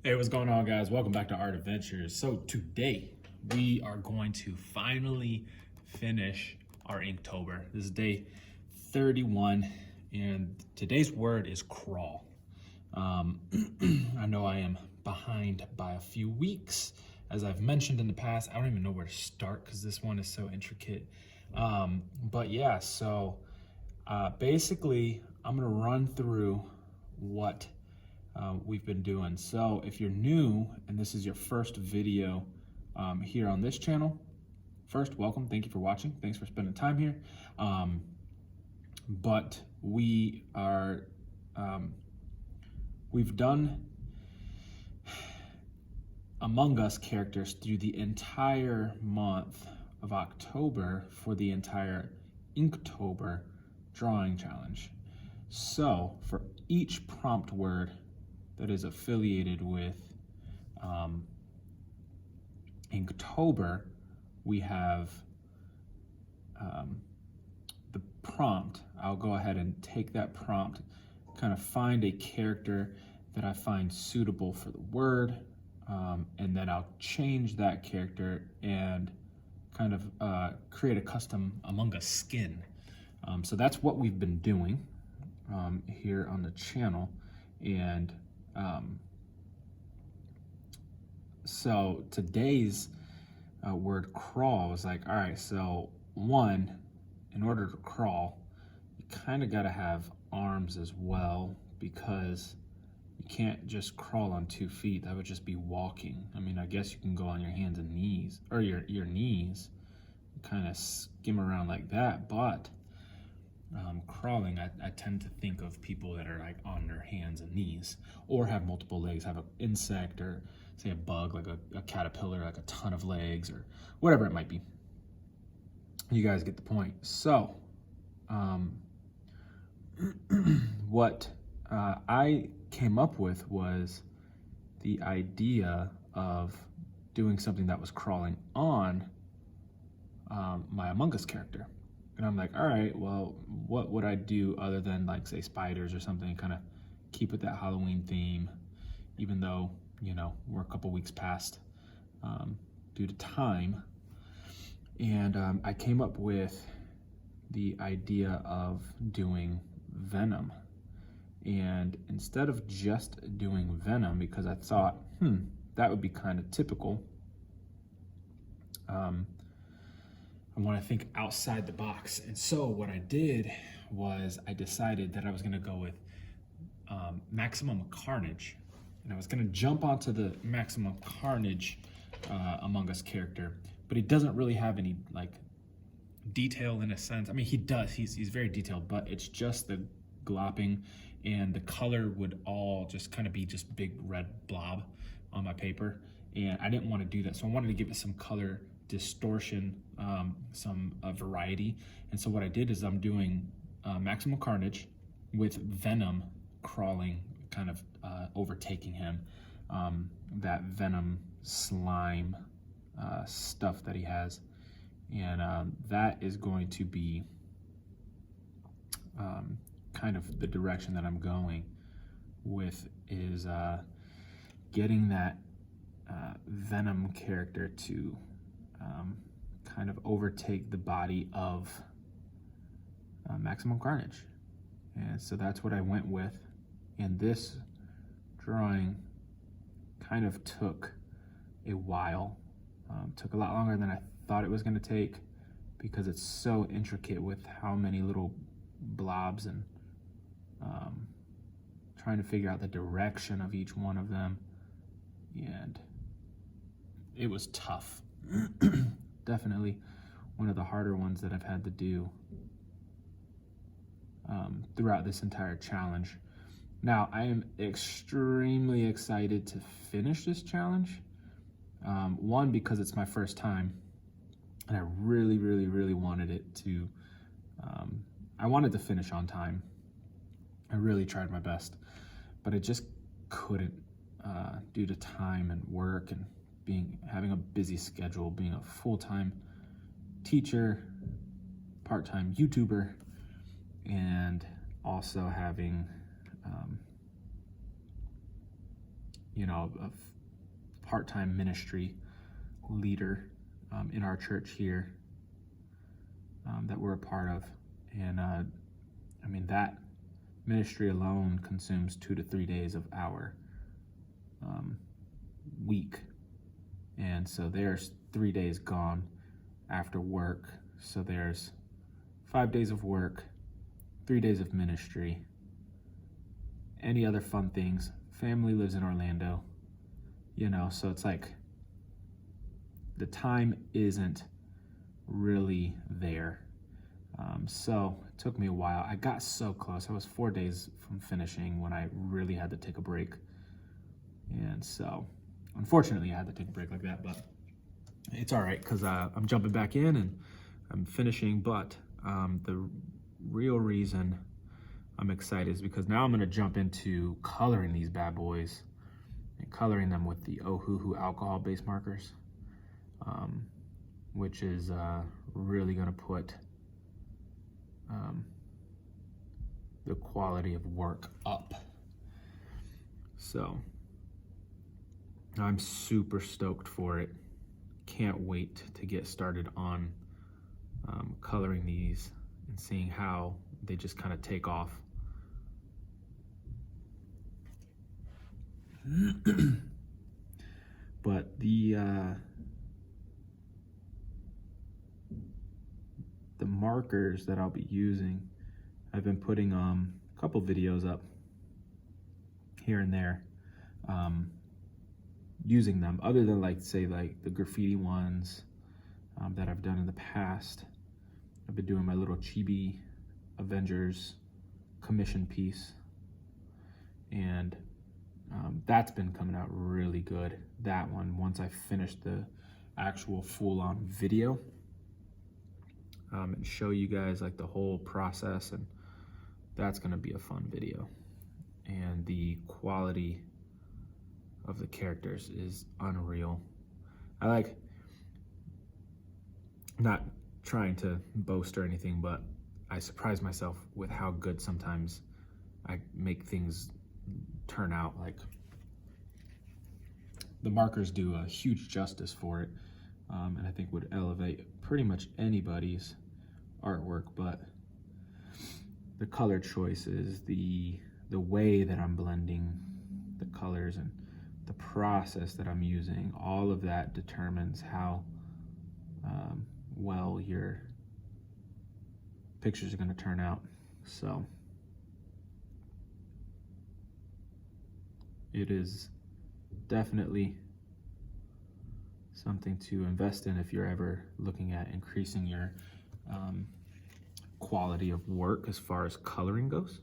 Hey, what's going on, guys? Welcome back to Art Adventures. So today we are going to finally finish our Inktober. This is day 31 and today's word is crawl. I know I am behind by a few weeks. As I've mentioned in the past, I don't even know where to start because this one is so intricate. But yeah, so basically I'm gonna run through what we've been doing. So if you're new and this is your first video here on this channel, first, welcome. Thank you for watching. Thanks for spending time here. But we are, we've done Among Us characters through the entire month of October for the entire Inktober drawing challenge. So for each prompt word that is affiliated with Inktober, we have the prompt. I'll go ahead and take that prompt, kind of find a character that I find suitable for the word, and then I'll change that character and kind of create a custom Among Us skin. So that's what we've been doing here on the channel. And so today's word crawl was like, all right, so one, in order to crawl, you kind of got to have arms as well, because you can't just crawl on 2 feet. That would just be walking. I mean, I guess you can go on your hands and knees, or your knees, kind of skim around like that, but crawling, I tend to think of people that are like on their hands and knees, or have multiple legs, have an insect, or say a bug, like a caterpillar, like a ton of legs, or whatever it might be. You guys get the point. So what I came up with was the idea of doing something that was crawling on my Among Us character. And I'm like, all right, well, what would I do other than, like, say, spiders or something, kind of keep with that Halloween theme, even though, you know, we're a couple weeks past due to time. And I came up with the idea of doing Venom. And instead of just doing Venom, because I thought, that would be kind of typical, I want to think outside the box. And so what I did was I decided that I was going to go with Maximum Carnage. And I was going to jump onto the Maximum Carnage Among Us character, but he doesn't really have any, like, detail in a sense. I mean, he does. He's very detailed, but it's just the glopping, and the color would all just kind of be just big red blob on my paper. And I didn't want to do that. So I wanted to give it some color distortion, some variety. And so what I did is I'm doing Maximum Carnage with Venom crawling, kind of overtaking him, that Venom slime stuff that he has. And that is going to be kind of the direction that I'm going with, is getting that Venom character to kind of overtake the body of Maximum Carnage. And so that's what I went with. And this drawing kind of took a while, took a lot longer than I thought it was going to take, because it's so intricate with how many little blobs, and trying to figure out the direction of each one of them. And it was tough. Definitely one of the harder ones that I've had to do throughout this entire challenge. Now, I am extremely excited to finish this challenge. One, because it's my first time, and I really, really, really wanted it to, I wanted to finish on time. I really tried my best, but I just couldn't due to time and work, and having a busy schedule, being a full-time teacher, part-time YouTuber, and also having you know, a part-time ministry leader in our church here that we're a part of. And I mean, that ministry alone consumes 2 to 3 days of our week. And so there's 3 days gone after work. So there's 5 days of work, 3 days of ministry, any other fun things. Family lives in Orlando, you know, so it's like the time isn't really there. So it took me a while. I got so close. I was 4 days from finishing when I really had to take a break. And so unfortunately I had to take a break like that, but it's all right because I'm jumping back in and I'm finishing. But the real reason I'm excited is because now I'm going to jump into coloring these bad boys and coloring them with the Ohuhu alcohol-based markers, which is really going to put the quality of work up. So I'm super stoked for it. Can't wait to get started on coloring these and seeing how they just kind of take off. But the markers that I'll be using, I've been putting a couple videos up here and there using them, other than like say like the graffiti ones that I've done in the past. I've been doing my little chibi Avengers commission piece, and that's been coming out really good. That one, once I finish the actual full-on video and show you guys like the whole process, and that's gonna be a fun video. And the quality of the characters is unreal. I like, not trying to boast or anything, but I surprise myself with how good sometimes I make things turn out. Like, the markers do a huge justice for it, and I think would elevate pretty much anybody's artwork. But the color choices, the way that I'm blending the colors, and the process that I'm using, all of that determines how well your pictures are going to turn out. So it is definitely something to invest in if you're ever looking at increasing your quality of work as far as coloring goes.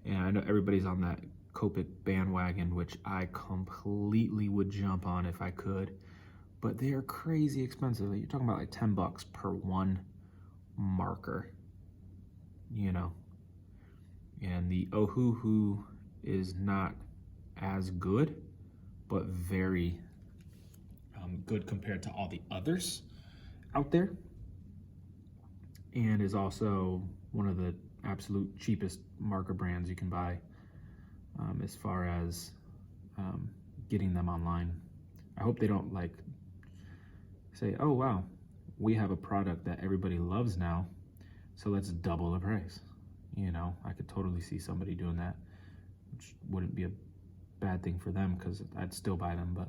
And I know everybody's on that Copic bandwagon, which I completely would jump on if I could, but they are crazy expensive. You're talking about like $10 per one marker, you know. And the Ohuhu is not as good, but very good compared to all the others out there, and is also one of the absolute cheapest marker brands you can buy as far as getting them online. I hope they don't like say, oh wow, we have a product that everybody loves now, so let's double the price. You know, I could totally see somebody doing that, which wouldn't be a bad thing for them because I'd still buy them, but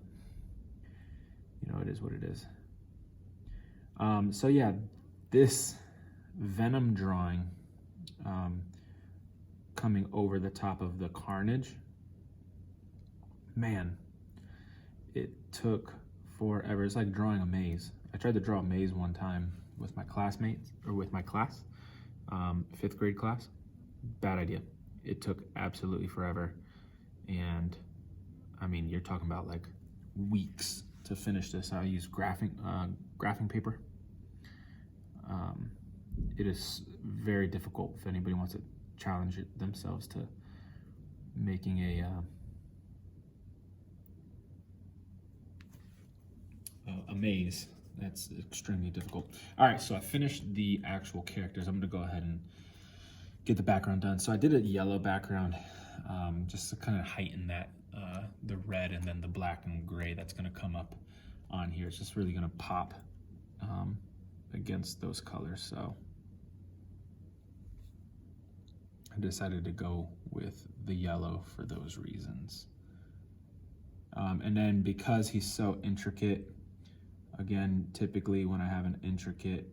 you know, it is what it is. So yeah, this Venom drawing coming over the top of the Carnage, man, it took forever. It's like drawing a maze. I tried to draw a maze one time with my classmates, or with my class, 5th grade class. Bad idea. It took absolutely forever. And I mean, you're talking about like weeks to finish this. I use graphing paper. It is very difficult if anybody wants to challenge themselves to making a maze. That's extremely difficult. All right, so I finished the actual characters. I'm gonna go ahead and get the background done. So I did a yellow background just to kind of heighten that the red red, and then the black and gray that's gonna come up on here. It's just really gonna pop against those colors. So I decided to go with the yellow for those reasons. And then because he's so intricate, again, typically when I have an intricate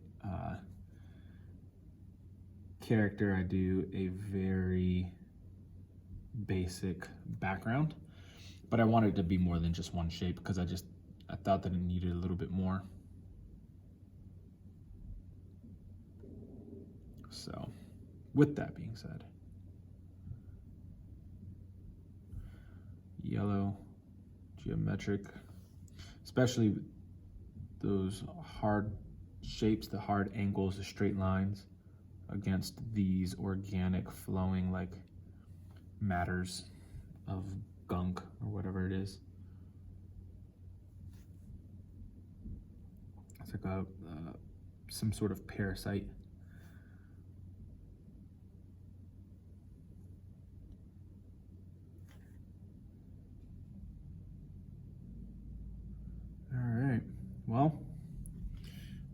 character, I do a very basic background, but I wanted it to be more than just one shape because I thought that it needed a little bit more. So with that being said, yellow, geometric, especially those hard shapes, the hard angles, the straight lines against these organic flowing like matters of gunk or whatever it is. It's like some sort of parasite. All right, well,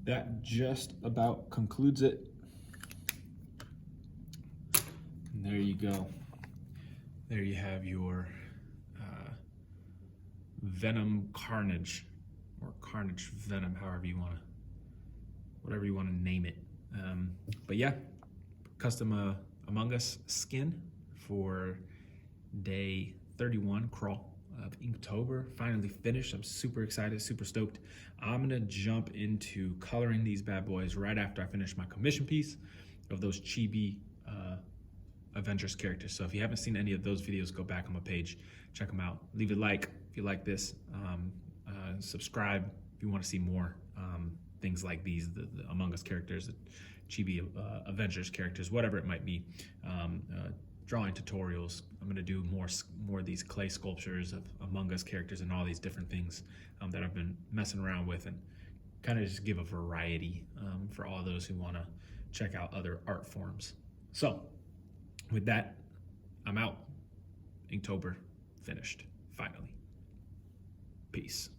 that just about concludes it. And there you go. There you have your Venom Carnage, or Carnage Venom, however you want to, whatever you want to name it. But yeah, custom Among Us skin for day 31 crawl of Inktober. Finally finished. I'm super excited, super stoked. I'm gonna jump into coloring these bad boys right after I finish my commission piece of those chibi Avengers characters. So if you haven't seen any of those videos, go back on my page, check them out. Leave a like if you like this. Subscribe if you want to see more things like these, the Among Us characters, the chibi Avengers characters, whatever it might be. Drawing tutorials. I'm going to do more of these clay sculptures of Among Us characters and all these different things that I've been messing around with, and kind of just give a variety for all those who want to check out other art forms. So with that, I'm out. Inktober finished, finally. Peace.